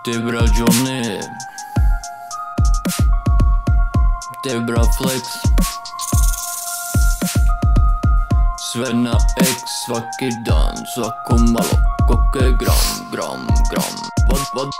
Te bra Johnny, te bra Flex, sve na X, svaki dan, svako malo, koke gram.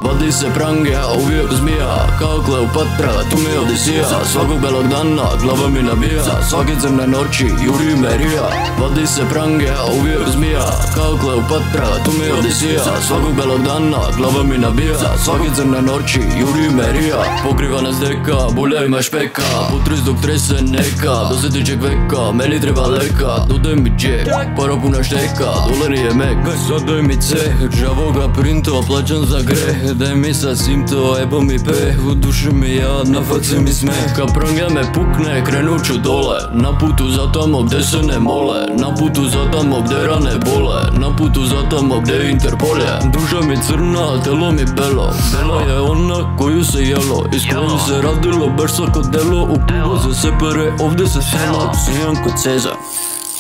Vadi se prange, a uvijek zmija, kao Kleopatra, tu mi Odisija. Svakog belog dana, glava mi nabija, svake crne noći, juri me rija. Vadi se prange, a uvijek zmija, kao Kleopatra, tu mi Odisija. Svakog belog dana, glava mi nabija, svake crne noći, juri me rija. Pokriva nas deka, bulja ima špeka, putriz dok trese neka, do sljedećeg veka, meni treba leka. Dodaj mi džek, para puna šteka, dolar je mek, zadaj mi ceh, žavoga printo, plaćam za greh. Daj mi sad simto, ebo mi peh, u duši mi jad, na faci mi smeh. Kad pranga me pukne, krenut ću dole, na putu za tamo gde se ne mole, na putu za tamo gde rane bole, na putu za tamo gde Interpol je. Duša mi crna, telo mi belo, bela je ona koju se jelo, iz koje se radilo baš svako delo. U klubu se separe, ovdje se sela, sijam kod Ceza,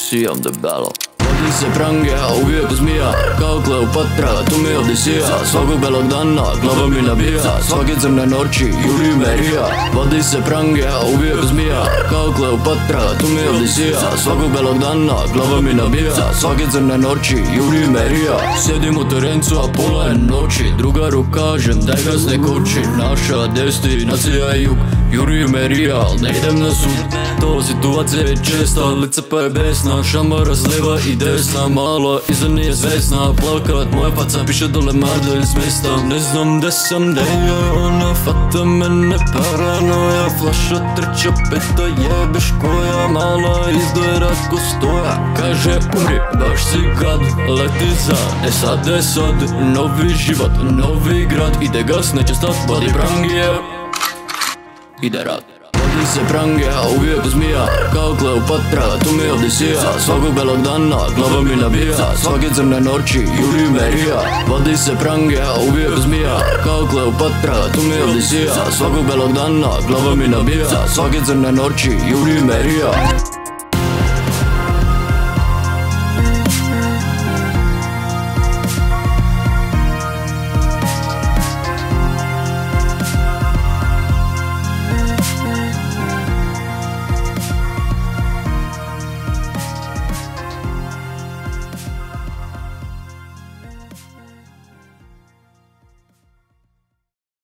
sijam debelo. Vadi se prange, a uvijek zmija, kao Kleopatra, tu mi Odisija. Svakog belog dana, glava mi nabija, svake crne noći, juri me rija. Vadi se prange, a uvijek zmija, kao Kleopatra, tu mi Odisija. Svakog belog dana, glava mi nabija, svake crne noći, juri me rija. Sjedim u terencu, a pola je noći, drugaru kažem, daj gas ne koči. Naša destinacija je jug, juri me rija, al ne idem na sud. To situacija je česta, lice pa je besna, šamara s lijeva i desna, malo iza nije svesna. Plakat, moja faca piše dole Mardelj s mjesta. Ne znam gde sam, gde je ona, fata mene paranoja. Flaša trča peta, jebeš koja, mala izdaje ratko stoja. Kaže umri, baš si gad, leti za, sad, novi život, novi grad. Ide gas, neće stat, vadi prangije, ide rad. Vadi se prange, a uvijek zmija, kao Kleopatra, tu mi Odisija. Svakog belog dana, glava mi nabija, svake crne noći, juri me rija. Vadi se prange, a uvijek zmija, kao Kleopatra, tu mi Odisija. Svakog belog dana, glava mi nabija, svake crne noći, juri me rija.